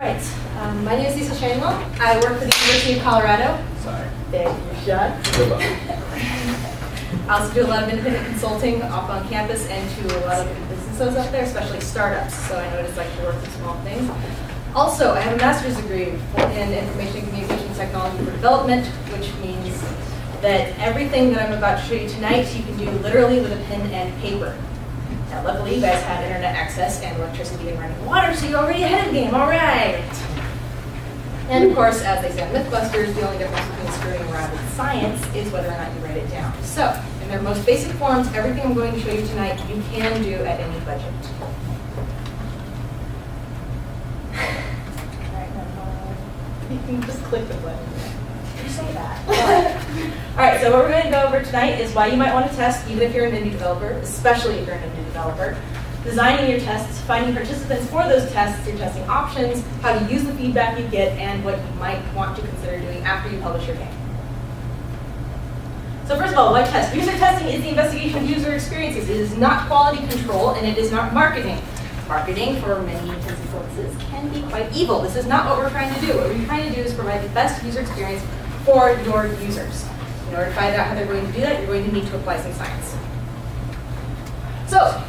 Right. My name is Isla Schanuel. I work for the University of Colorado. Sorry. Thank you, Sean. I also do a lot of independent consulting off on campus and to a lot of businesses up there, especially startups. So I know what it's like to work with small things. Also, I have a master's degree in information and communication technology for development, which means that everything that I'm about to show you tonight, you can do literally with a pen and paper. Now, luckily, you guys have internet access and electricity and running water, so you're already ahead of the game. All right. And of course, as they say on Mythbusters, the only difference between screwing around with science is whether or not you write it down. So, in their most basic forms, everything I'm going to show you tonight, you can do at any budget. You can just click the button. You say that. All right, so what we're going to go over tonight is why you might want to test, even if you're an indie developer, especially if you're an indie developer, designing your tests, finding participants for those tests, your testing options, how to use the feedback you get, and what you might want to consider doing after you publish your game. So first of all, why test? User testing is the investigation of user experiences. It is not quality control, and it is not marketing. Marketing, for many intents and purposes, can be quite evil. This is not what we're trying to do. What we're trying to do is provide the best user experience for your users. In order to find out how they're going to do that, you're going to need to apply some science. So,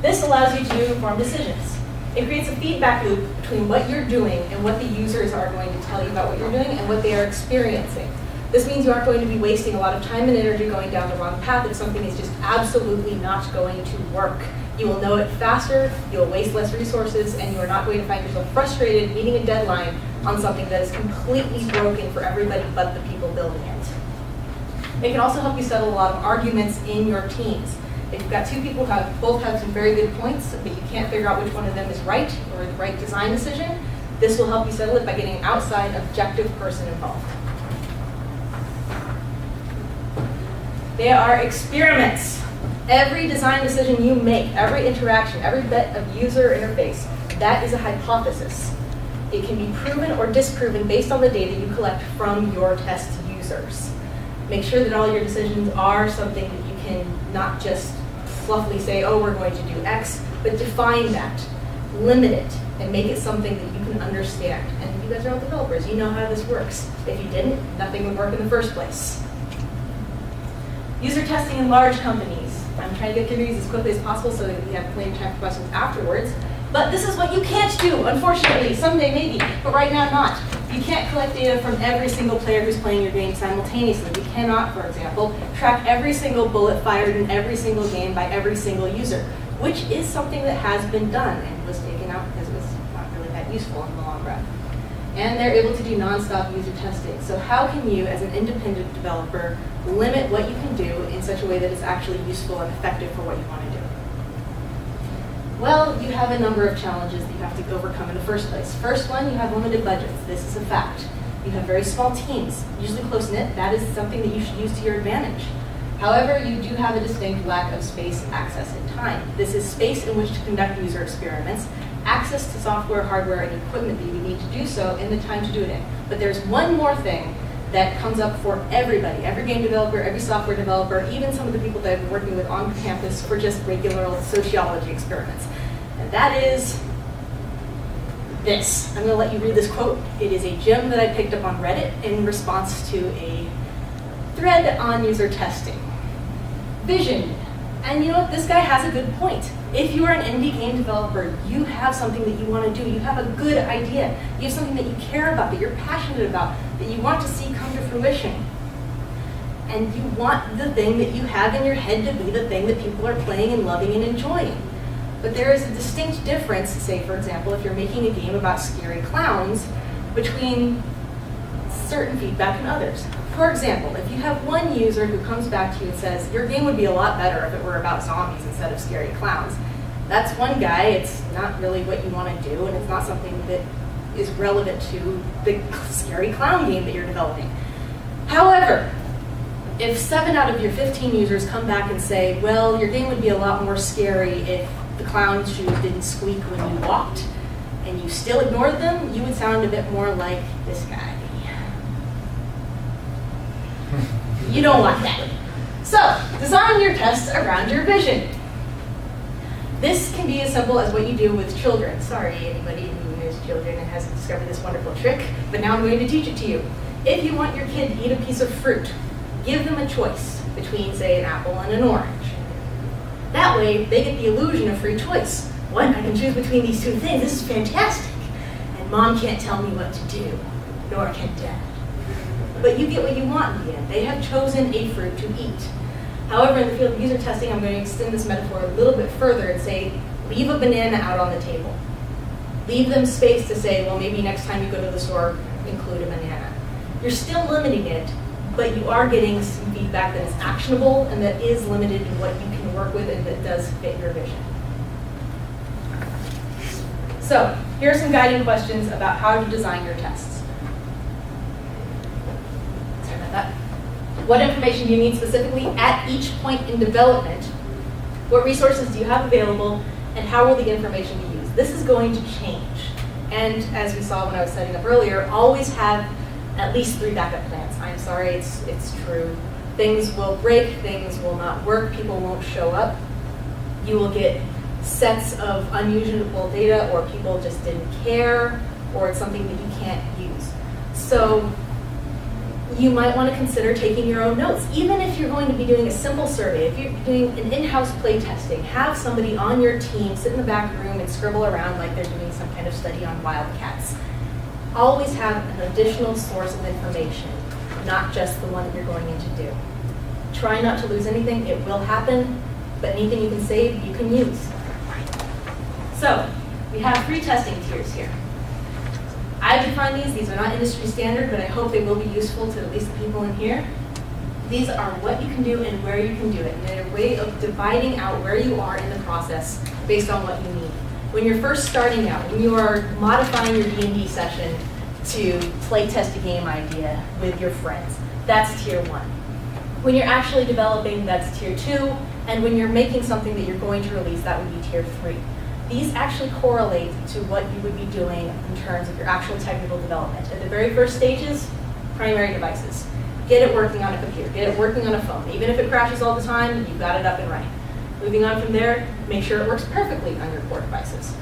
this allows you to do informed decisions. It creates a feedback loop between what you're doing and what the users are going to tell you about what you're doing and what they are experiencing. This means you aren't going to be wasting a lot of time and energy going down the wrong path if something is just absolutely not going to work. You will know it faster, you will waste less resources, and you are not going to find yourself frustrated meeting a deadline on something that is completely broken for everybody but the people building it. It can also help you settle a lot of arguments in your teams. If you've got two people who both have some very good points, but you can't figure out which one of them is right or the right design decision, this will help you settle it by getting an outside, objective person involved. They are experiments. Every design decision you make, every interaction, every bit of user interface, that is a hypothesis. It can be proven or disproven based on the data you collect from your test users. Make sure that all your decisions are something that you can not just fluffily say, oh, we're going to do X, but define that, limit it, and make it something that you can understand. And you guys are all developers, you know how this works. If you didn't, nothing would work in the first place. User testing in large companies. I'm trying to get through these as quickly as possible so that we have plenty of time for questions afterwards. But this is what you can't do, unfortunately. Someday maybe, but right now not. You can't collect data from every single player who's playing your game simultaneously. You cannot, for example, track every single bullet fired in every single game by every single user, which is something that has been done and was taken out because it was not really that useful in the long run. And they're able to do nonstop user testing. So how can you, as an independent developer, limit what you can do in such a way that it's actually useful and effective for what you want to do? Well, you have a number of challenges that you have to overcome in the first place. First one, you have limited budgets. This is a fact. You have very small teams, usually close-knit. That is something that you should use to your advantage. However, you do have a distinct lack of space, access, and time. This is space in which to conduct user experiments, access to software, hardware, and equipment that you need to do so, and the time to do it in. But there's one more thing that comes up for everybody, every game developer, every software developer, even some of the people that I've been working with on campus for just regular old sociology experiments. And that is this. I'm going to let you read this quote. It is a gem that I picked up on Reddit in response to a thread on user testing. Vision. And you know what? This guy has a good point. If you are an indie game developer, you have something that you want to do. You have a good idea. You have something that you care about, that you're passionate about, that you want to see come to fruition. And you want the thing that you have in your head to be the thing that people are playing and loving and enjoying. But there is a distinct difference, say, for example, if you're making a game about scary clowns, between certain feedback and others. For example, if you have one user who comes back to you and says, your game would be a lot better if it were about zombies instead of scary clowns. That's one guy, it's not really what you want to do, and it's not something that is relevant to the scary clown game that you're developing. However, if 7 out of your 15 users come back and say, well, your game would be a lot more scary if the clown shoes didn't squeak when you walked, and you still ignored them, you would sound a bit more like this guy. You don't want that. So, design your tests around your vision. This can be as simple as what you do with children. Sorry, anybody who his children and has discovered this wonderful trick, but now I'm going to teach it to you. If you want your kid to eat a piece of fruit, give them a choice between, say, an apple and an orange. That way, they get the illusion of free choice. What? I can choose between these two things. This is fantastic. And mom can't tell me what to do, nor can dad. But you get what you want in the end. They have chosen a fruit to eat. However, in the field of user testing, I'm going to extend this metaphor a little bit further and say, leave a banana out on the table. Leave them space to say, well, maybe next time you go to the store, include a banana. You're still limiting it, but you are getting some feedback that is actionable and that is limited to what you can work with and that does fit your vision. So, here are some guiding questions about how to design your tests. Sorry about that. What information do you need specifically at each point in development? What resources do you have available? And how will the information be used? This is going to change. And as we saw when I was setting up earlier, always have at least 3 backup plans. I'm sorry, it's true. Things will break, things will not work, people won't show up. You will get sets of unusable data, or people just didn't care, or it's something that you can't use. So you might want to consider taking your own notes. Even if you're going to be doing a simple survey, if you're doing an in-house play testing, have somebody on your team sit in the back room and scribble around like they're doing some kind of study on wildcats. Always have an additional source of information, not just the one that you're going in to do. Try not to lose anything. It will happen, but anything you can save, you can use. So, we have 3 testing tiers here. I define these are not industry standard, but I hope they will be useful to at least the people in here. These are what you can do and where you can do it, and they're a way of dividing out where you are in the process based on what you need. When you're first starting out, when you are modifying your D&D session to play test a game idea with your friends, that's tier 1. When you're actually developing, that's tier 2, and when you're making something that you're going to release, that would be tier 3. These actually correlate to what you would be doing in terms of your actual technical development. At the very first stages, primary devices. Get it working on a computer, get it working on a phone. Even if it crashes all the time, you've got it up and running. Moving on from there, make sure it works perfectly on your core devices.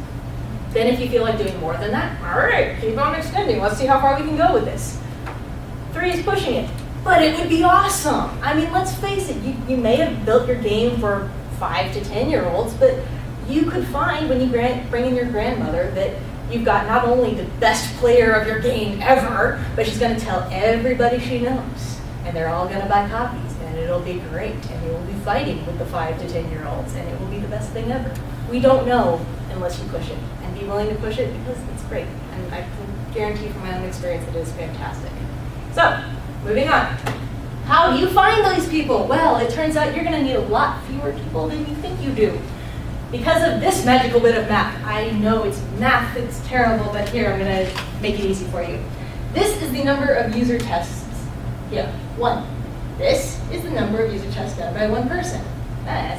Then if you feel like doing more than that, all right, keep on extending. Let's see how far we can go with this. 3 is pushing it, but it would be awesome. I mean, let's face it, you may have built your game for 5 to 10-year-olds, but you could find when you bring in your grandmother that you've got not only the best player of your game ever, but she's going to tell everybody she knows. And they're all going to buy copies, and it'll be great. And you will be fighting with the 5 to 10-year-olds, and it will be the best thing ever. We don't know unless you push it, and be willing to push it because it's great. And I can guarantee from my own experience that it is fantastic. So, moving on. How do you find those people? Well, it turns out you're going to need a lot fewer people than you think you do. Because of this magical bit of math. I know it's math, it's terrible, but here, I'm going to make it easy for you. This is the number of user tests. Yeah, 1. This is the number of user tests done by 1 person.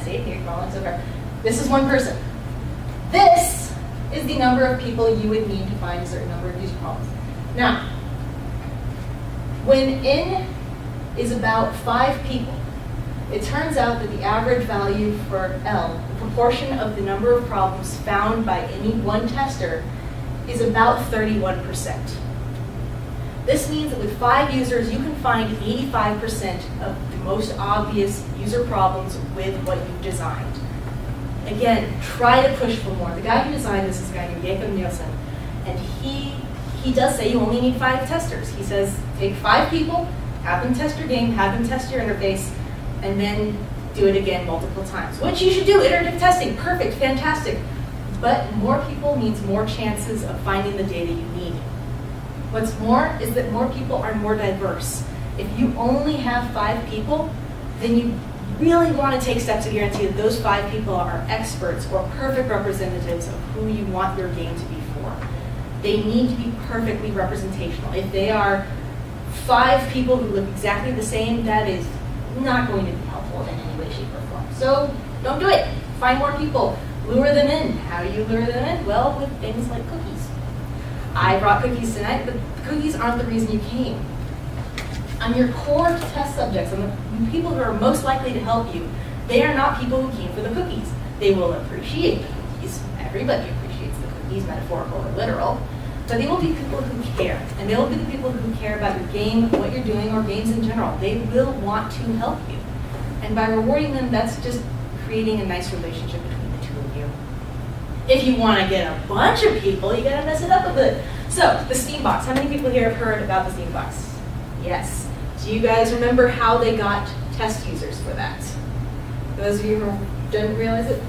See, you're following so far. This is 1 person. This is the number of people you would need to find a certain number of user problems. Now, when N is about 5 people, it turns out that the average value for L, the proportion of the number of problems found by any one tester, is about 31%. This means that with 5 users, you can find 85% of the most obvious user problems with what you've designed. Again, try to push for more. The guy who designed this is a guy named Jacob Nielsen, and he does say you only need 5 testers. He says take 5 people, have them test your game, have them test your interface, and then do it again multiple times. Which you should do, iterative testing, perfect, fantastic. But more people means more chances of finding the data you need. What's more is that more people are more diverse. If you only have 5 people, then you really want to take steps to guarantee that those 5 people are experts or perfect representatives of who you want your game to be for. They need to be perfectly representational. If they are 5 people who look exactly the same, that is not going to be helpful in any way, shape, or form. So don't do it. Find more people. Lure them in. How do you lure them in? Well, with things like cookies. I brought cookies tonight, but cookies aren't the reason you came. On your core test subjects, on the people who are most likely to help you, they are not people who came for the cookies. They will appreciate the cookies. Everybody appreciates the cookies, metaphorical or literal. But they will be people who care, and they will be the people who care about your game, what you're doing, or games in general. They will want to help you. And by rewarding them, that's just creating a nice relationship between the two of you. If you want to get a bunch of people, you gotta mess it up a bit. So, the Steam Box. How many people here have heard about the Steam Box? Yes. Do you guys remember how they got test users for that? For those of you who didn't realize it,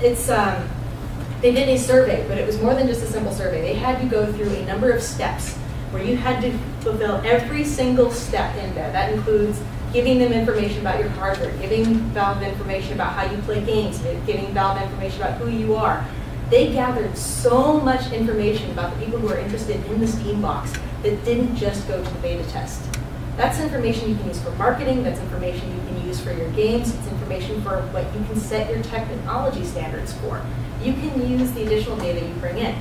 they did a survey, but it was more than just a simple survey. They had you go through a number of steps where you had to fulfill every single step in there. That includes giving them information about your hardware, giving Valve information about how you play games, giving Valve information about who you are. They gathered so much information about the people who are interested in the Steam Box that didn't just go to the beta test. That's information you can use for marketing, that's information you can use for your games, it's information for what you can set your technology standards for. You can use the additional data you bring in.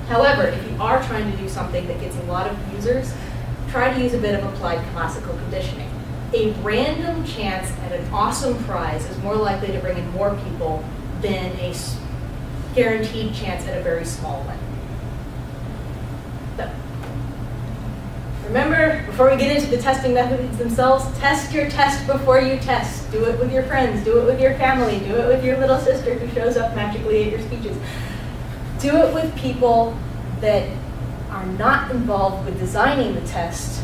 However, if you are trying to do something that gets a lot of users, try to use a bit of applied classical conditioning. A random chance at an awesome prize is more likely to bring in more people than a guaranteed chance at a very small one. So, remember, before we get into the testing methods themselves, test your test before you test. Do it with your friends, do it with your family, do it with your little sister who shows up magically at your speeches. Do it with people that are not involved with designing the test,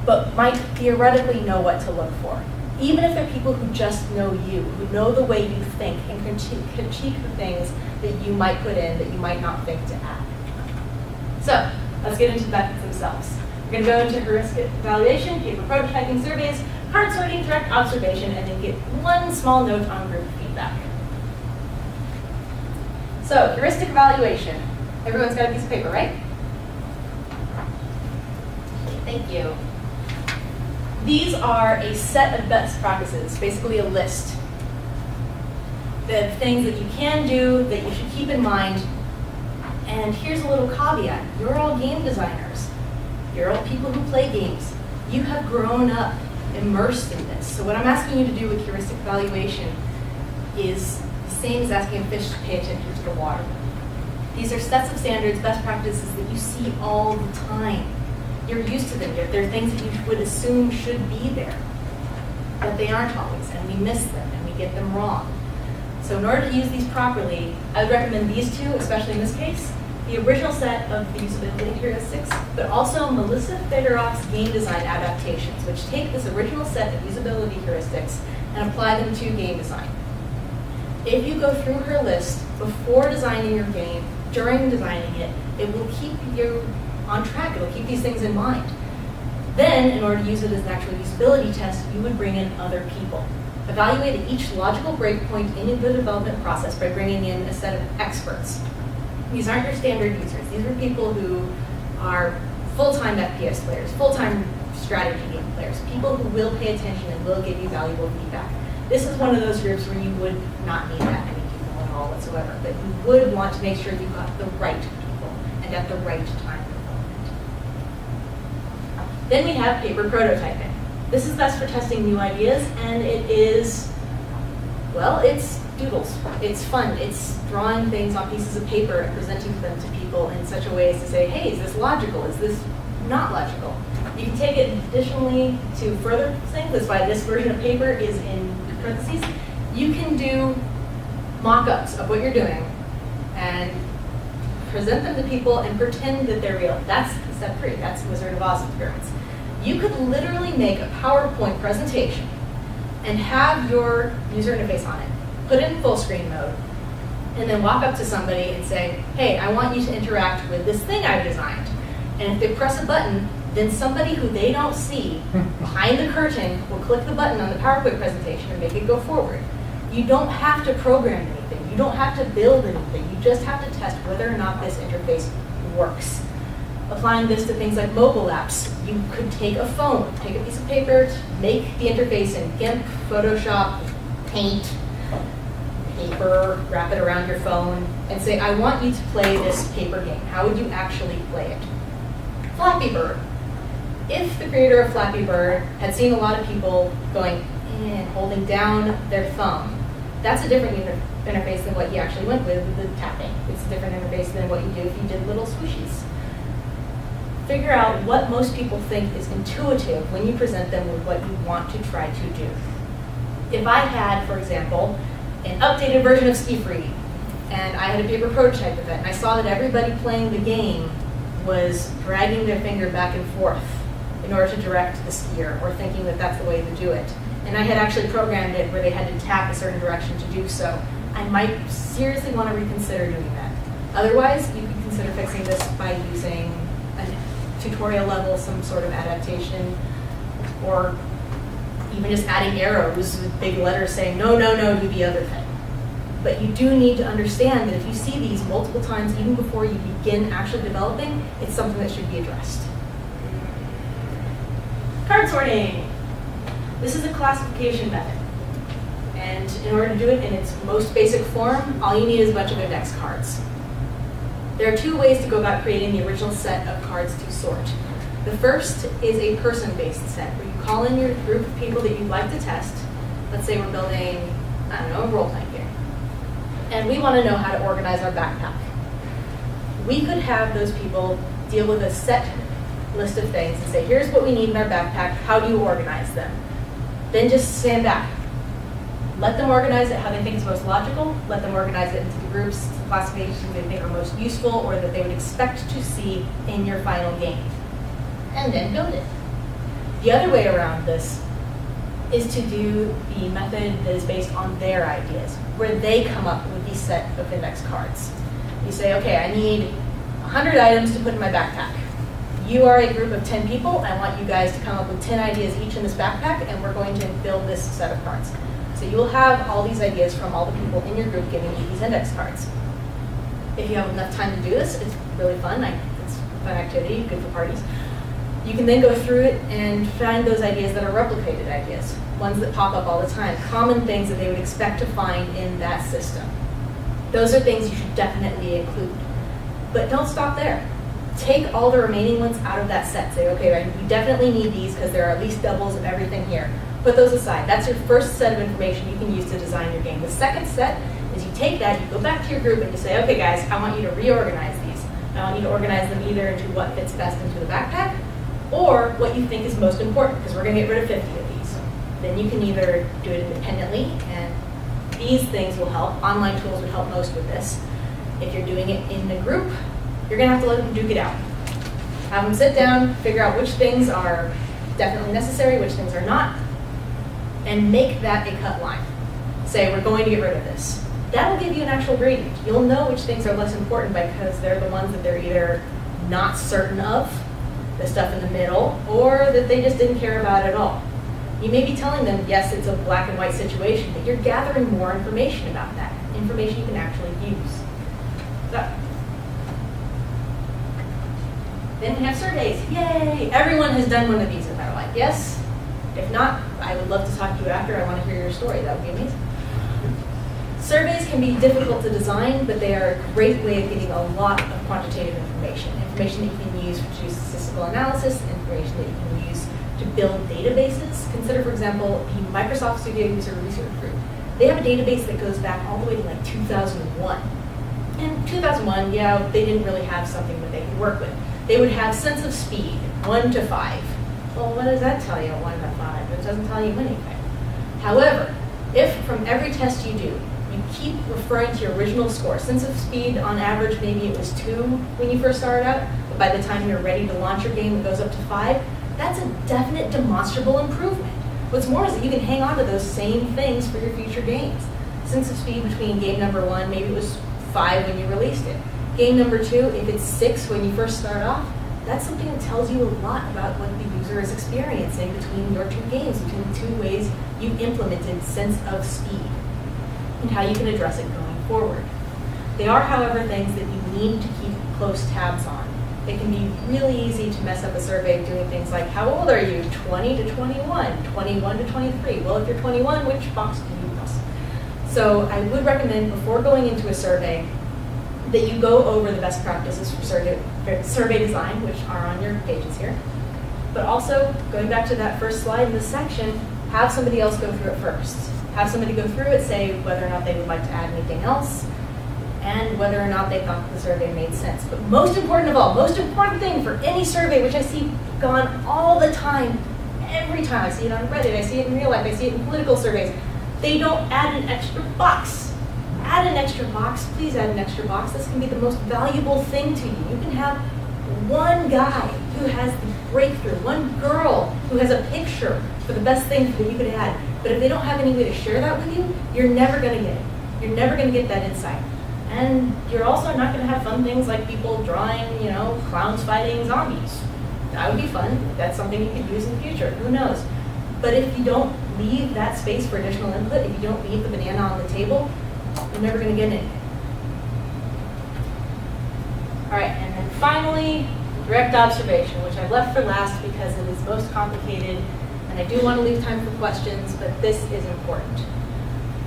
but might theoretically know what to look for. Even if they're people who just know you, who know the way you think and can critique the things that you might put in that you might not think to add. So, let's get into the methods themselves. We're going to go into heuristic evaluation, paper prototyping surveys, card sorting, direct observation, and then get one small note on group feedback. So, heuristic evaluation. Everyone's got a piece of paper, right? Thank you. These are a set of best practices, basically a list of things that you can do, that you should keep in mind. And here's a little caveat. You're all game designers. You're all people who play games. You have grown up immersed in this. So what I'm asking you to do with heuristic evaluation is the same as asking a fish to pay attention to the water. These are sets of standards, best practices that you see all the time. You're used to them. They're things that you would assume should be there, but they aren't always, and we miss them, and we get them wrong. So in order to use these properly, I would recommend these two, especially in this case, the original set of the usability heuristics, but also Melissa Federoff's game design adaptations, which take this original set of usability heuristics and apply them to game design. If you go through her list before designing your game, during designing it, it will keep you on track. It'll keep these things in mind. Then, in order to use it as an actual usability test, you would bring in other people. Evaluate at each logical breakpoint in the development process by bringing in a set of experts. These aren't your standard users. These are people who are full-time FPS players, full-time strategy game players, people who will pay attention and will give you valuable feedback. This is one of those groups where you would not need that many people at all whatsoever, but you would want to make sure you got the right people and at the right time. Then we have paper prototyping. This is best for testing new ideas, and it is, well, it's doodles. It's fun. It's drawing things on pieces of paper and presenting them to people in such a way as to say, hey, is this logical? Is this not logical? You can take it additionally to further things. That's why this version of paper is in parentheses. You can do mock-ups of what you're doing and present them to people and pretend that they're real. That's step 3. That's Wizard of Oz experiments. You could literally make a PowerPoint presentation and have your user interface on it, put it in full screen mode, and then walk up to somebody and say, hey, I want you to interact with this thing I've designed. And if they press a button, then somebody who they don't see behind the curtain will click the button on the PowerPoint presentation and make it go forward. You don't have to program anything. You don't have to build anything. You just have to test whether or not this interface works. Applying this to things like mobile apps, you could take a phone, take a piece of paper, make the interface in GIMP, Photoshop, Paint, paper, wrap it around your phone, and say, I want you to play this paper game. How would you actually play it? Flappy Bird. If the creator of Flappy Bird had seen a lot of people going and holding down their thumb, that's a different interface than what you actually went with the tapping. It's a different interface than what you do if you did little swooshies. Figure out what most people think is intuitive when you present them with what you want to try to do. If I had, for example, an updated version of Ski Free, and I had a paper prototype of it, and I saw that everybody playing the game was dragging their finger back and forth in order to direct the skier, or thinking that that's the way to do it, and I had actually programmed it where they had to tap a certain direction to do so, I might seriously want to reconsider doing that. Otherwise, you could consider fixing this by using a tutorial level, some sort of adaptation, or even just adding arrows with big letters saying, no, no, no, do the other thing. But you do need to understand that if you see these multiple times, even before you begin actually developing, it's something that should be addressed. Card sorting. This is a classification method. And in order to do it in its most basic form, all you need is a bunch of index cards. There are two ways to go about creating the original set of cards to sort. The first is a person-based set, where you call in your group of people that you'd like to test. Let's say we're building, I don't know, a role-playing game. And we want to know how to organize our backpack. We could have those people deal with a set list of things and say, here's what we need in our backpack, how do you organize them? Then just stand back. Let them organize it how they think is most logical. Let them organize it into the groups, the classifications they think are most useful or that they would expect to see in your final game. And then build it. The other way around this is to do the method that is based on their ideas, where they come up with the set of index cards. You say, okay, I need 100 items to put in my backpack. You are a group of 10 people. I want you guys to come up with 10 ideas each in this backpack, and we're going to build this set of cards. So you will have all these ideas from all the people in your group giving you these index cards. If you have enough time to do this, it's really fun. It's a fun activity, good for parties. You can then go through it and find those ideas that are replicated ideas, ones that pop up all the time, common things that they would expect to find in that system. Those are things you should definitely include. But don't stop there. Take all the remaining ones out of that set. Say, okay, we definitely need these because there are at least doubles of everything here. Put those aside. That's your first set of information you can use to design your game. The second set is you take that, you go back to your group and you say, okay guys, I want you to reorganize these. I want you to organize them either into what fits best into the backpack or what you think is most important, because we're going to get rid of 50 of these. Then you can either do it independently, and these things will help. Online tools would help most with this. If you're doing it in a group, you're going to have to let them duke it out. Have them sit down, figure out which things are definitely necessary, which things are not, and make that a cut line. Say, we're going to get rid of this. That will give you an actual gradient. You'll know which things are less important because they're the ones that they're either not certain of, the stuff in the middle, or that they just didn't care about at all. You may be telling them, yes, it's a black and white situation, but you're gathering more information about that, information you can actually use. So, then we have surveys. Yay! Everyone has done one of these in their life, yes? If not, I would love to talk to you after. I want to hear your story. That would be amazing. Surveys can be difficult to design, but they are a great way of getting a lot of quantitative information. Information that you can use to do statistical analysis, information that you can use to build databases. Consider, for example, the Microsoft Studio User Research Group. They have a database that goes back all the way to like 2001. In 2001, yeah, they didn't really have something that they could work with. They would have sense of speed, 1 to 5. Well, what does that tell you, 1 to 5? It doesn't tell you anything. However, if from every test you do, you keep referring to your original score. Sense of speed, on average, maybe it was 2 when you first started out, but by the time you're ready to launch your game, it goes up to 5. That's a definite demonstrable improvement. What's more is that you can hang on to those same things for your future games. Sense of speed between game number 1, maybe it was 5 when you released it. Game number 2, if it's 6 when you first start off, that's something that tells you a lot about what the user is experiencing between your 2 games, between the 2 ways you implemented sense of speed, and how you can address it going forward. They are, however, things that you need to keep close tabs on. It can be really easy to mess up a survey doing things like, how old are you? 20 to 21, 21 to 23. Well, if you're 21, which box do you press? So I would recommend, before going into a survey, that you go over the best practices for survey design, which are on your pages here. But also, going back to that first slide in this section, have somebody else go through it first. Have somebody go through it, say whether or not they would like to add anything else. and whether or not they thought the survey made sense. But most important of all, most important thing for any survey, which I see gone all the time, every time I see it on Reddit, I see it in real life, I see it in political surveys, they don't add an extra box. Add an extra box, please add an extra box. This can be the most valuable thing to you. You can have one guy who has the breakthrough, one girl who has a picture for the best thing that you could add. But if they don't have any way to share that with you, you're never going to get it. You're never going to get that insight. And you're also not going to have fun things like people drawing, clowns fighting zombies. That would be fun. That's something you could use in the future. Who knows? But if you don't leave that space for additional input, if you don't leave the banana on the table, you're never going to get anything. All right, and then finally, direct observation, which I've left for last because it is most complicated, and I do want to leave time for questions, but this is important.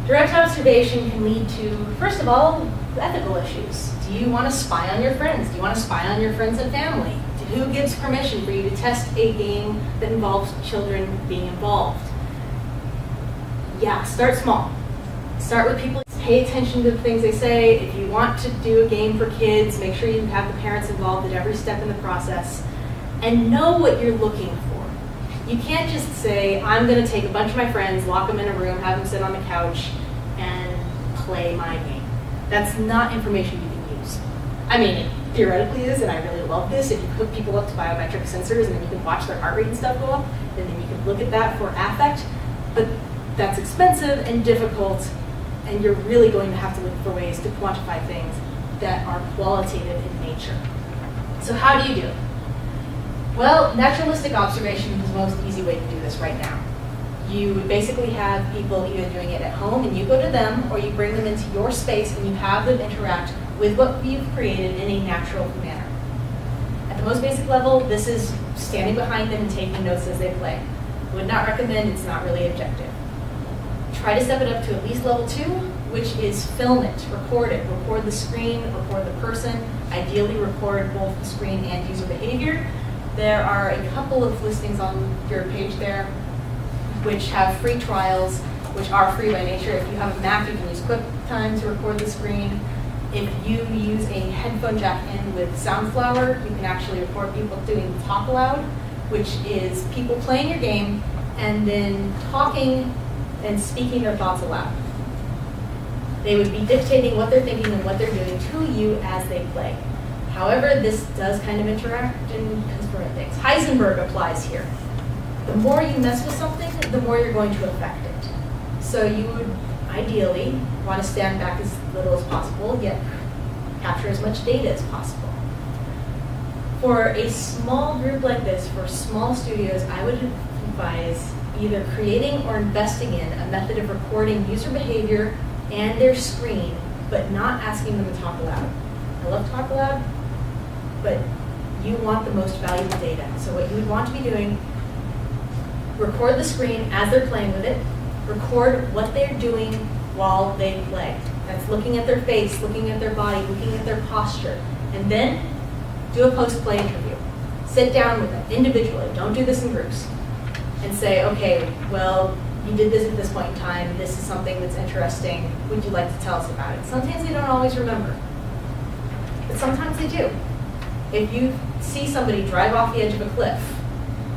Direct observation can lead to, first of all, ethical issues. Do you want to spy on your friends? Do you want to spy on your friends and family? Who gives permission for you to test a game that involves children being involved? Yeah, start small. Start with people. Pay attention to the things they say. If you want to do a game for kids, make sure you have the parents involved at every step in the process. And know what you're looking for. You can't just say, I'm going to take a bunch of my friends, lock them in a room, have them sit on the couch, and play my game. That's not information you can use. I mean, it theoretically is, and I really love this. If you hook people up to biometric sensors and then you can watch their heart rate and stuff go up, and then you can look at that for affect. But that's expensive and difficult, and you're really going to have to look for ways to quantify things that are qualitative in nature. So how do you do it? Well, naturalistic observation is the most easy way to do this right now. You would basically have people either doing it at home and you go to them, or you bring them into your space and you have them interact with what you've created in a natural manner. At the most basic level, this is standing behind them and taking notes as they play. Would not recommend, it's not really objective. Try to step it up to at least level 2, which is film it, record it, record the screen, record the person, ideally record both the screen and user behavior. There are a couple of listings on your page there which have free trials, which are free by nature. If you have a Mac, you can use QuickTime to record the screen. If you use a headphone jack in with Soundflower, you can actually record people doing talk aloud, which is people playing your game and then talking and speaking their thoughts aloud. They would be dictating what they're thinking and what they're doing to you as they play. However, this does kind of interact and confirm things. Heisenberg applies here. The more you mess with something, the more you're going to affect it. So you would ideally want to stand back as little as possible, yet capture as much data as possible. For a small group like this, for small studios, I would advise either creating or investing in a method of recording user behavior and their screen, but not asking them to talk aloud. I love talk aloud, but you want the most valuable data. So what you would want to be doing, record the screen as they're playing with it, record what they're doing while they play. That's looking at their face, looking at their body, looking at their posture, and then do a post-play interview. Sit down with them individually, don't do this in groups, and say, okay, well, you did this at this point in time, this is something that's interesting, would you like to tell us about it? Sometimes they don't always remember, but sometimes they do. If you see somebody drive off the edge of a cliff,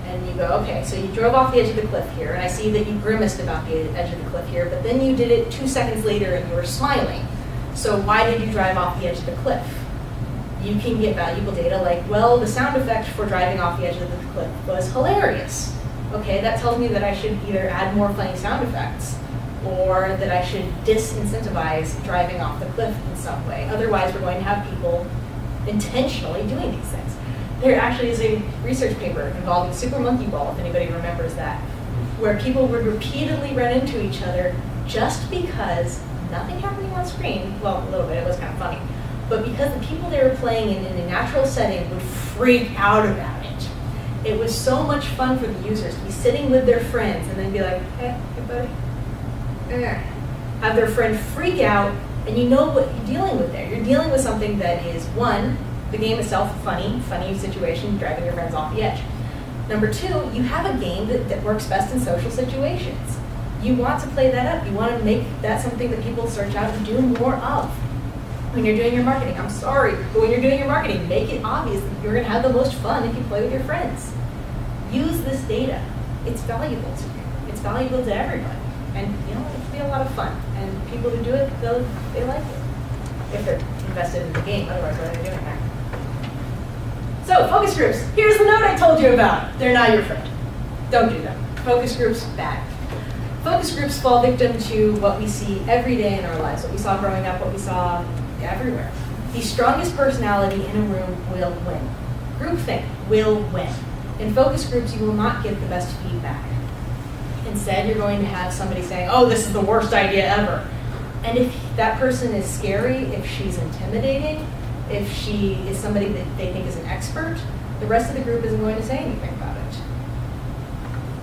and you go, okay, so you drove off the edge of the cliff here, and I see that you grimaced about the edge of the cliff here, but then you did it 2 seconds later and you were smiling. So why did you drive off the edge of the cliff? You can get valuable data like, well, the sound effect for driving off the edge of the cliff was hilarious. Okay, that tells me that I should either add more funny sound effects or that I should disincentivize driving off the cliff in some way. Otherwise, we're going to have people intentionally doing these things. There actually is a research paper involving Super Monkey Ball, if anybody remembers that, where people would repeatedly run into each other just because nothing happening on screen, well, a little bit, it was kind of funny, but because the people they were playing in a natural setting would freak out about it. It was so much fun for the users to be sitting with their friends and then be like, hey buddy, have their friend freak out, and you know what you're dealing with there. You're dealing with something that is, one, the game itself, funny situation, driving your friends off the edge. Number 2, you have a game that works best in social situations. You want to play that up. You want to make that something that people search out and do more of. when you're doing your marketing. I'm sorry, but when you're doing your marketing, make it obvious that you're going to have the most fun if you play with your friends. Use this data. It's valuable to you. It's valuable to everybody. And it can be a lot of fun. And people who do it, they like it. If they're invested in the game, otherwise what are they doing there? So, focus groups. Here's the note I told you about. They're not your friend. Don't do them. Focus groups, bad. Focus groups fall victim to what we see every day in our lives, what we saw growing up, what we saw everywhere. The strongest personality in a room will win. Groupthink will win. In focus groups, you will not get the best feedback. Instead, you're going to have somebody saying, oh, this is the worst idea ever. And if that person is scary, if she's intimidating, if she is somebody that they think is an expert, the rest of the group isn't going to say anything about it.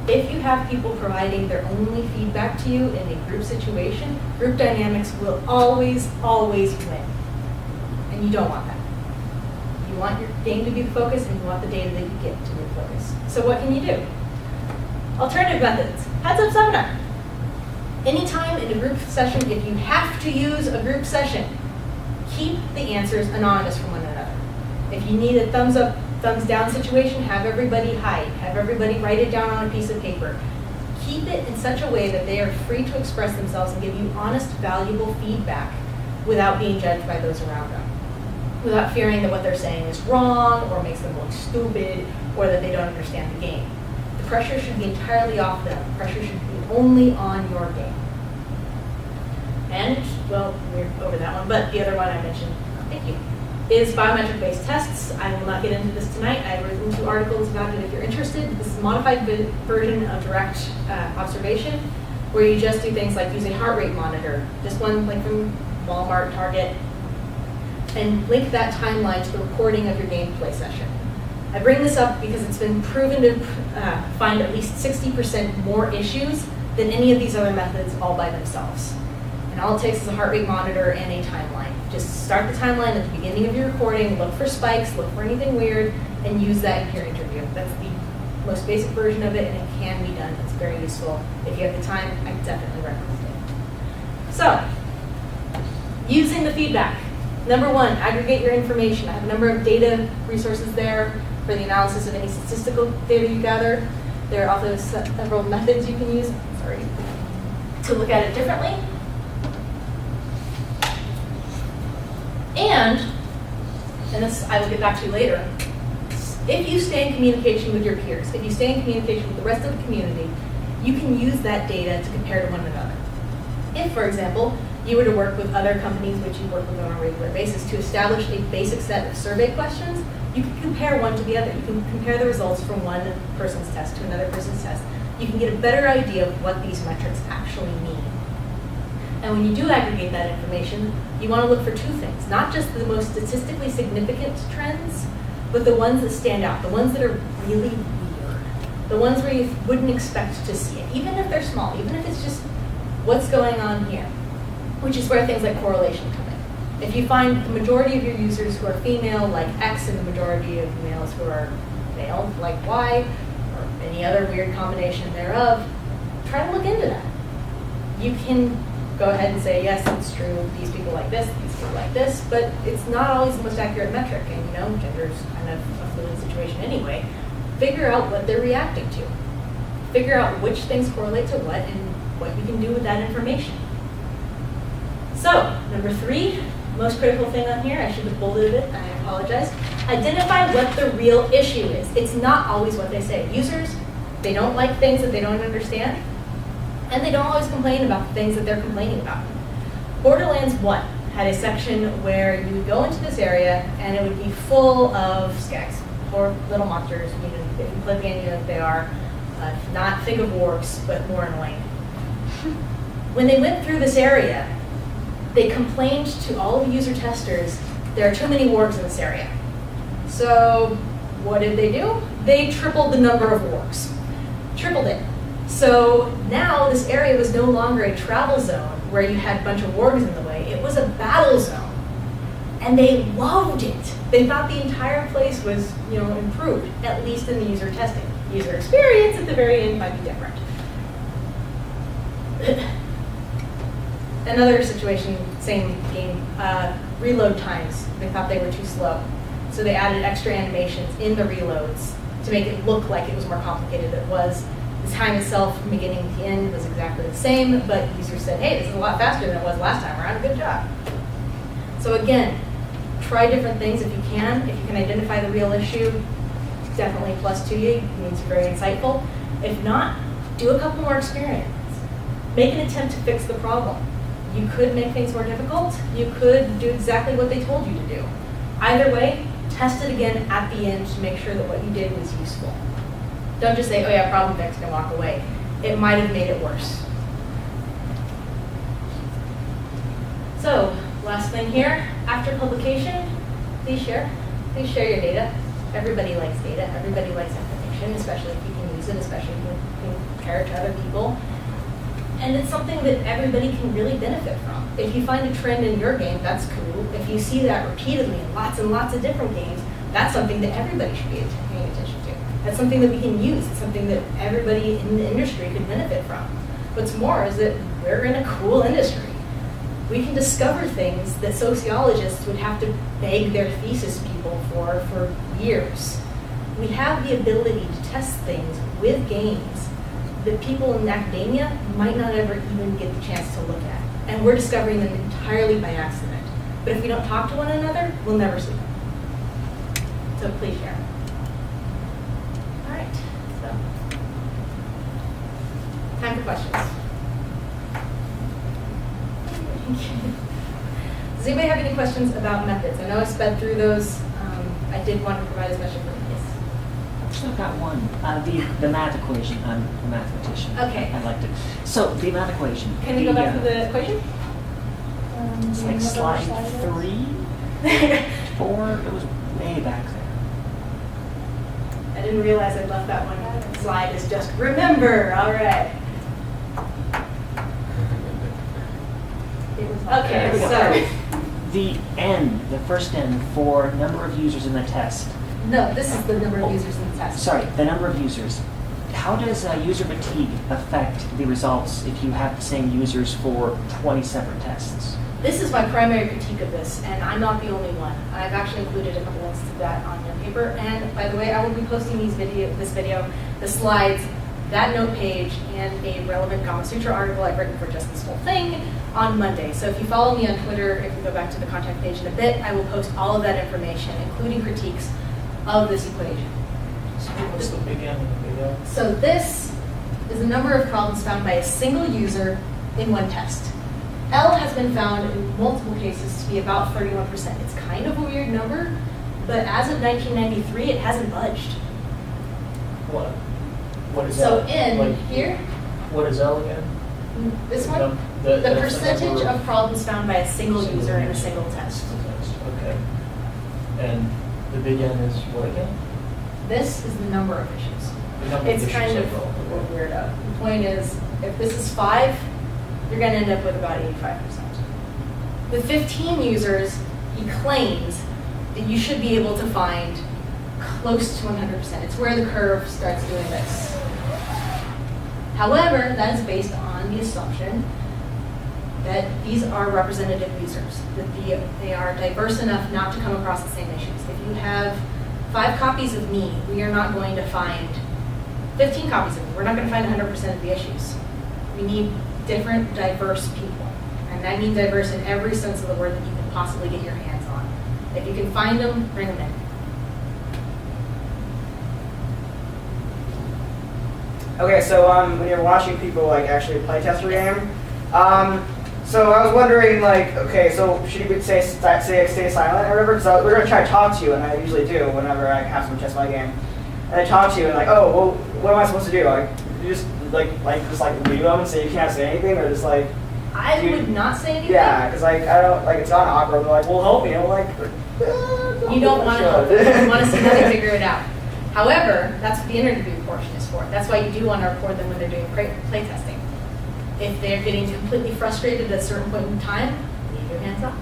If you have people providing their only feedback to you in a group situation, group dynamics will always, always win. And you don't want that. You want your game to be the focus, and you want the data that you get to be the focus. So what can you do? Alternative methods. Heads-up seminar. Anytime in a group session, if you have to use a group session, keep the answers anonymous from one another. If you need a thumbs up, thumbs down situation, have everybody hide. Have everybody write it down on a piece of paper. Keep it in such a way that they are free to express themselves and give you honest, valuable feedback without being judged by those around them. Without fearing that what they're saying is wrong or makes them look stupid or that they don't understand the game. The pressure should be entirely off them. The pressure should be only on your game. And, well, we're over that one, but the other one I mentioned, thank you, is biometric-based tests. I will not get into this tonight. I've written 2 articles about it if you're interested. This is a modified version of direct observation, where you just do things like use a heart rate monitor, just one like from Walmart, Target, and link that timeline to the recording of your gameplay session. I bring this up because it's been proven to find at least 60% more issues than any of these other methods all by themselves. And all it takes is a heart rate monitor and a timeline. Just start the timeline at the beginning of your recording, look for spikes, look for anything weird, and use that in your interview. That's the most basic version of it, and it can be done. It's very useful. If you have the time, I definitely recommend it. So, using the feedback. Number 1, aggregate your information. I have a number of data resources there for the analysis of any statistical data you gather. There are also several methods you can use, to look at it differently. And this I will get back to later, if you stay in communication with your peers, if you stay in communication with the rest of the community, you can use that data to compare to one another. If, for example, you were to work with other companies which you work with on a regular basis to establish a basic set of survey questions, you can compare one to the other. You can compare the results from one person's test to another person's test. You can get a better idea of what these metrics actually mean. And when you do aggregate that information, you want to look for 2 things, not just the most statistically significant trends, but the ones that stand out, the ones that are really weird, the ones where you wouldn't expect to see it, even if they're small, even if it's just what's going on here, which is where things like correlation come in. If you find the majority of your users who are female like X and the majority of males who are male like Y, or any other weird combination thereof, try to look into that. You can go ahead and say, yes, it's true, these people like this, these people like this, but it's not always the most accurate metric, and gender's kind of a fluid situation anyway. Figure out what they're reacting to. Figure out which things correlate to what and what you can do with that information. So, number 3, most critical thing on here, I should have bolded it, I apologize. Identify what the real issue is. It's not always what they say. Users, they don't like things that they don't understand, and they don't always complain about the things that they're complaining about. Borderlands 1 had a section where you would go into this area and it would be full of skags, or little monsters. If you play the game, you know what they are. Not think of wargs, but more annoying. When they went through this area, they complained to all of the user testers, there are too many wargs in this area. So what did they do? They tripled the number of wargs. Tripled it. So now this area was no longer a travel zone where you had a bunch of wargs in the way. It was a battle zone. And they loved it. They thought the entire place was, improved, at least in the user testing. User experience at the very end might be different. Another situation, same game. reload times. They thought they were too slow. So they added extra animations in the reloads to make it look like it was more complicated than it was. The time itself from beginning to end was exactly the same, but users said, hey, this is a lot faster than it was last time around, good job. So again, try different things if you can. If you can identify the real issue, definitely a plus to you. It means you're very insightful. If not, do a couple more experiments. Make an attempt to fix the problem. You could make things more difficult. You could do exactly what they told you to do. Either way, test it again at the end to make sure that what you did was useful. Don't just say, oh yeah, problem fixed, and walk away. It might have made it worse. So, last thing here, after publication, please share. Please share your data. Everybody likes data. Everybody likes information, especially if you can use it, especially if you can compare it to other people. And it's something that everybody can really benefit from. If you find a trend in your game, that's cool. If you see that repeatedly in lots and lots of different games, that's something that everybody should be paying attention to. That's something that we can use. It's something that everybody in the industry could benefit from. What's more is that we're in a cool industry. We can discover things that sociologists would have to beg their thesis people for years. We have the ability to test things with games that people in academia might not ever even get the chance to look at. And we're discovering them entirely by accident. But if we don't talk to one another, we'll never see them. So please share. All right, so time for questions. Does anybody have any questions about methods? I know I sped through those. I did want to provide as much information. I've got one. The math equation. I'm a mathematician. Okay. I liked it. So the math equation. Can we go back to the equation? It's like slide 3, 4. It was way back there. I didn't realize I left that one slide as just remember. All right. Okay, so the n, the first n for number of users in the test. No, this is the number of users in the test. Sorry, the number of users. How does user fatigue affect the results if you have the same users for 20 separate tests? This is my primary critique of this, and I'm not the only one. I've actually included a couple links to that on your paper. And by the way, I will be posting this video, the slides, that note page, and a relevant Kama Sutra article I've written for just this whole thing on Monday. So if you follow me on Twitter, if you go back to the contact page in a bit, I will post all of that information, including critiques of this equation. So what's the big N and the big L? So this is the number of problems found by a single user in one test. L has been found in multiple cases to be about 31%. It's kind of a weird number, but as of 1993, it hasn't budged. What? What is So L? N Like, here, what is L again? this The one, num- the that's percentage number of problems found by a single user in a single test. Okay. And the big N is what again? This is the number of issues. The number It's of issues kind of overall. a weirdo. The point is, if this is 5, you're going to end up with about 85%. With 15 users, he claims that you should be able to find close to 100%. It's where the curve starts doing this. However, that is based on the assumption that these are representative users, that they are diverse enough not to come across the same issues. If you have 5 copies of me, we are not going to find 15 copies of me. We're not going to find 100% of the issues. We need different, diverse people. And I mean diverse in every sense of the word that you can possibly get your hands on. If you can find them, bring them in. Okay, so when you're watching people like actually play test your game, so I was wondering like, okay, so should you say stay silent or whatever? Because we're gonna try to talk to you, and I usually do whenever I have someone test my game, and I talk to you and like, oh, well, what am I supposed to do? Like, you just leave them and say you can't say anything, or just like. I would not say anything. Yeah, because like I don't like it's kind of awkward. They're like, well, help me. I'm like, You don't want to help. You want to see how they figure it out. However, that's what the interview portion is for. That's why you do want to record them when they're doing play testing. If they're getting completely frustrated at a certain point in time, leave your hands off.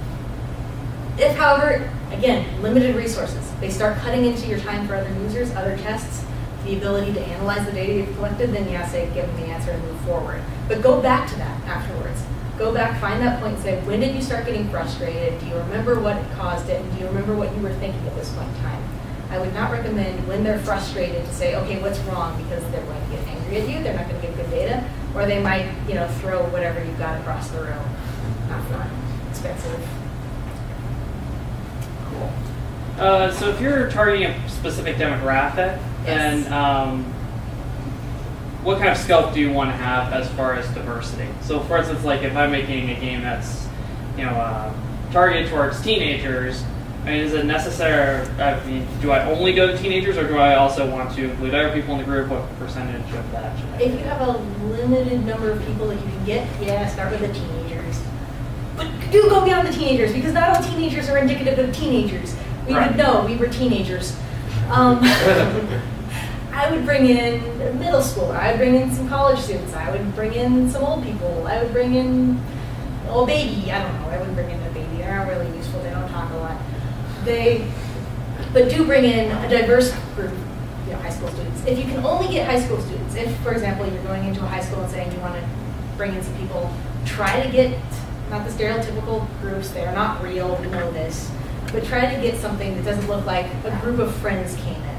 If, however, again, limited resources, they start cutting into your time for other users, other tests, the ability to analyze the data you've collected, then yeah, say give them the answer and move forward. But go back to that afterwards. Go back, find that point, and say, when did you start getting frustrated? Do you remember what caused it? And do you remember what you were thinking at this point in time? I would not recommend when they're frustrated to say, okay, what's wrong? Because they're going to get angry at you. They're not going to get good data, or they might, throw whatever you've got across the room. Not fun. Expensive. Cool. So if you're targeting a specific demographic, Yes. then what kind of scope do you want to have as far as diversity? So for instance, like if I'm making a game that's targeted towards teenagers, I mean, is it necessary? I mean, do I only go to teenagers, or do I also want to include other people in the group? What percentage of that should I If you have a limited number of people that you can get, start with the teenagers. But do go beyond the teenagers, because not all teenagers are indicative of teenagers. We Right. would know we were teenagers. I would bring in middle school. I would bring in some college students. I would bring in some old people. I would bring in old baby. I don't know. I wouldn't bring in a baby. They're not really useful. They don't talk a lot. But do bring in a diverse group, high school students. If you can only get high school students, if, for example, you're going into a high school and saying you want to bring in some people, try to get, not the stereotypical groups, they are not real, we know this, but try to get something that doesn't look like a group of friends came in.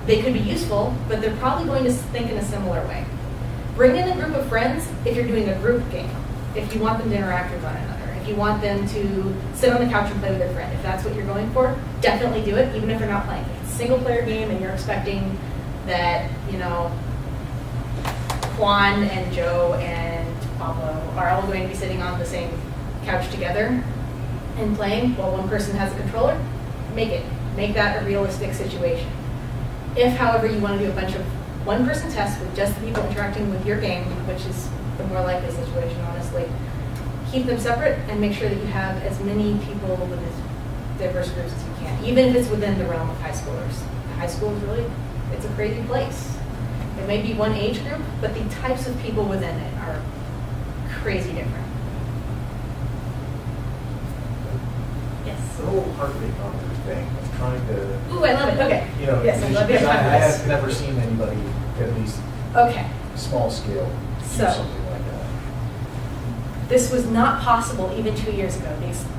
They could be useful, but they're probably going to think in a similar way. Bring in a group of friends if you're doing a group game, if you want them to interact with one another. If you want them to sit on the couch and play with their friend, if that's what you're going for, definitely do it, even if they're not playing. If it's a single player game and you're expecting that, Juan and Joe and Pablo are all going to be sitting on the same couch together and playing while one person has a controller, make that a realistic situation. If, however, you want to do a bunch of one-person tests with just the people interacting with your game, which is the more likely situation, honestly, keep them separate and make sure that you have as many people with as diverse groups as you can, even if it's within the realm of high schoolers. High school is really, it's a crazy place. It may be one age group, but the types of people within it are crazy different. Yes. The whole heart rate monitor thing, I'm trying to, Ooh, I love it. Okay. Yes, I love because it. I have never seen anybody, at least Okay. small scale, do So- something like that. This was not possible even 2 years ago.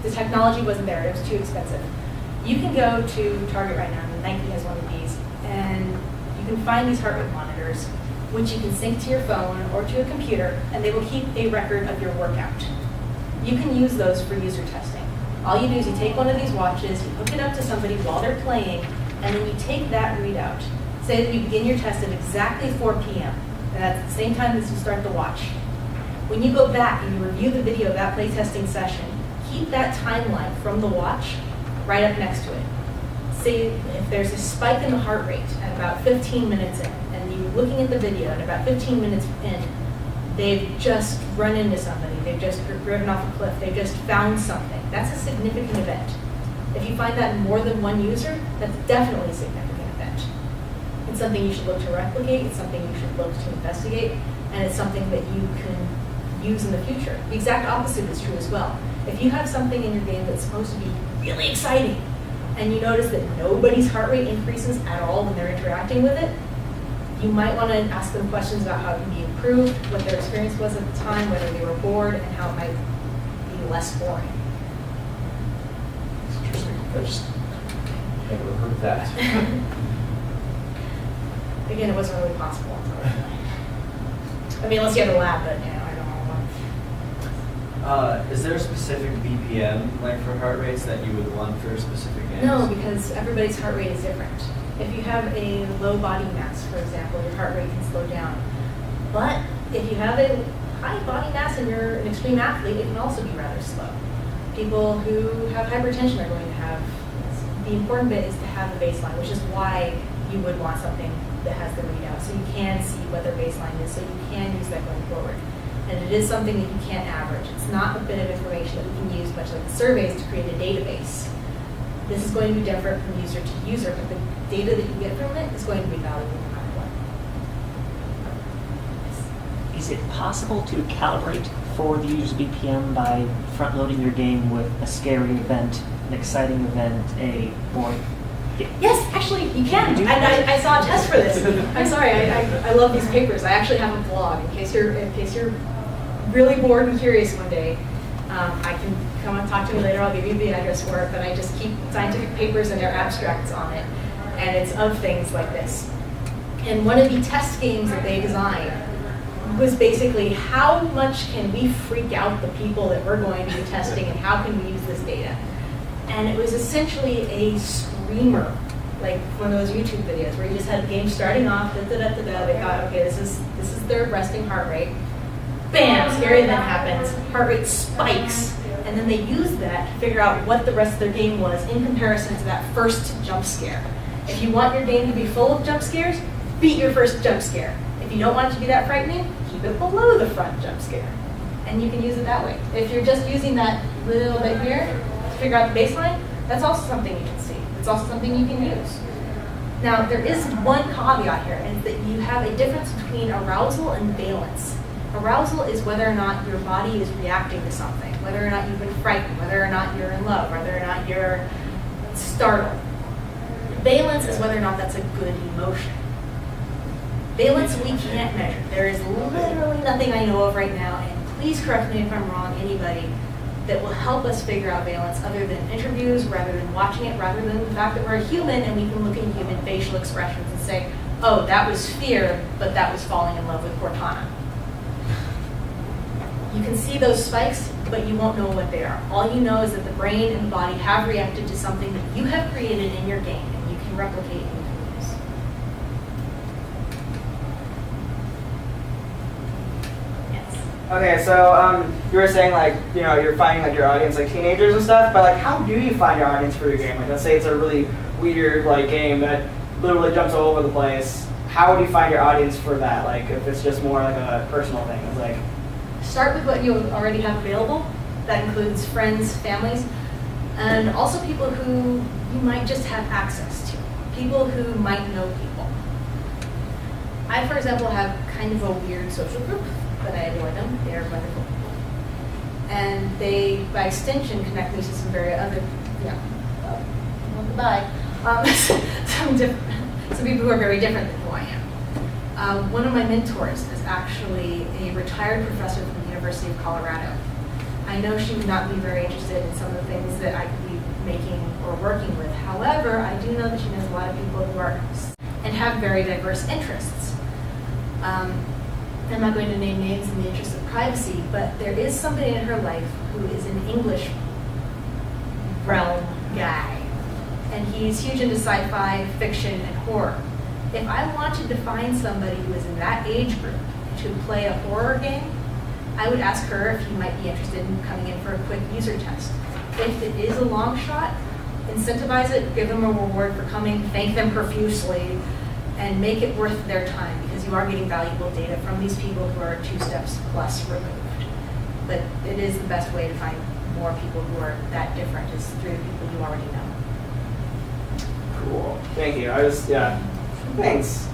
The technology wasn't there. It was too expensive. You can go to Target right now, and Nike has one of these, and you can find these heart rate monitors, which you can sync to your phone or to a computer, and they will keep a record of your workout. You can use those for user testing. All you do is you take one of these watches, you hook it up to somebody while they're playing, and then you take that readout. Say that you begin your test at exactly 4 p.m., and that's the same time as you start the watch. When you go back and you review the video of that playtesting session, keep that timeline from the watch right up next to it. Say if there's a spike in the heart rate at about 15 minutes in, and you're looking at the video and about 15 minutes in, they've just run into somebody, they've just driven off a cliff, they've just found something. That's a significant event. If you find that in more than one user, that's definitely a significant event. It's something you should look to replicate, it's something you should look to investigate, and it's something that you can use in the future. The exact opposite is true as well. If you have something in your game that's supposed to be really exciting, and you notice that nobody's heart rate increases at all when they're interacting with it, you might want to ask them questions about how it can be improved, what their experience was at the time, whether they were bored, and how it might be less boring. It's interesting. I just never heard of that. Again, it wasn't really possible until recently. I mean, unless you have a lab, but I don't know. Is there a specific BPM like for heart rates that you would want for specific games? No, because everybody's heart rate is different. If you have a low body mass, for example, your heart rate can slow down. But if you have a high body mass and you're an extreme athlete, it can also be rather slow. People who have hypertension are going to have, the important bit is to have the baseline, which is why you would want something that has the readout, so you can see what their baseline is, so you can use that going forward. And it is something that you can't average. It's not a bit of information that we can use, much like the surveys, to create a database. This is going to be different from user to user, but the data that you get from it is going to be valuable no matter what. Is it possible to calibrate for the user's BPM by front-loading your game with a scary event, an exciting event, a boring? Yes, actually, you can. You do? And I saw a test for this. I'm sorry, I love these papers. I actually have a blog in case you're really bored and curious one day, I can come and talk to me later. I'll give you the address for it, but I just keep scientific papers and their abstracts on it, and it's of things like this. And one of the test games that they designed was basically how much can we freak out the people that we're going to be testing, and how can we use this data? And it was essentially a screamer, like one of those YouTube videos where you just had the game starting off, they thought, okay, this is their resting heart rate. Bam, scary event happens, heart rate spikes, and then they use that to figure out what the rest of their game was in comparison to that first jump scare. If you want your game to be full of jump scares, beat your first jump scare. If you don't want it to be that frightening, keep it below the front jump scare. And you can use it that way. If you're just using that little bit here to figure out the baseline, that's also something you can see. It's also something you can use. Now, there is one caveat here, and it's that you have a difference between arousal and valence. Arousal is whether or not your body is reacting to something, whether or not you've been frightened, whether or not you're in love, whether or not you're startled. Valence is whether or not that's a good emotion. Valence we can't measure. There is literally nothing I know of right now, and please correct me if I'm wrong, anybody, that will help us figure out valence other than interviews, rather than watching it, rather than the fact that we're a human and we can look at human facial expressions and say, oh, that was fear, but that was falling in love with Cortana. You can see those spikes, but you won't know what they are. All you know is that the brain and the body have reacted to something that you have created in your game, and you can replicate and you can use. Yes. Okay, so you were saying like, you know, you're finding like your audience like teenagers and stuff, but like how do you find your audience for your game? Like let's say it's a really weird like game that literally jumps all over the place. How would you find your audience for that? Like if it's just more like a personal thing, it's like Start with what you already have available. That includes friends, families, and also people who you might just have access to. People who might know people. I, for example, have kind of a weird social group, but I adore them. They are wonderful people. And they, by extension, connect me to some very other, well, goodbye. Some people who are very different than who I am. One of my mentors is actually a retired professor from the University of Colorado. I know she would not be very interested in some of the things that I could be making or working with. However, I do know that she knows a lot of people who are and have very diverse interests. I'm not going to name names in the interest of privacy, but there is somebody in her life who is an English realm guy. And he's huge into sci-fi, fiction, and horror. If I wanted to find somebody who is in that age group to play a horror game, I would ask her if he might be interested in coming in for a quick user test. If it is a long shot, incentivize it, give them a reward for coming, thank them profusely, and make it worth their time, because you are getting valuable data from these people who are 2 steps plus removed. But it is the best way to find more people who are that different, is through the people you already know. cool. Thank you. Thanks.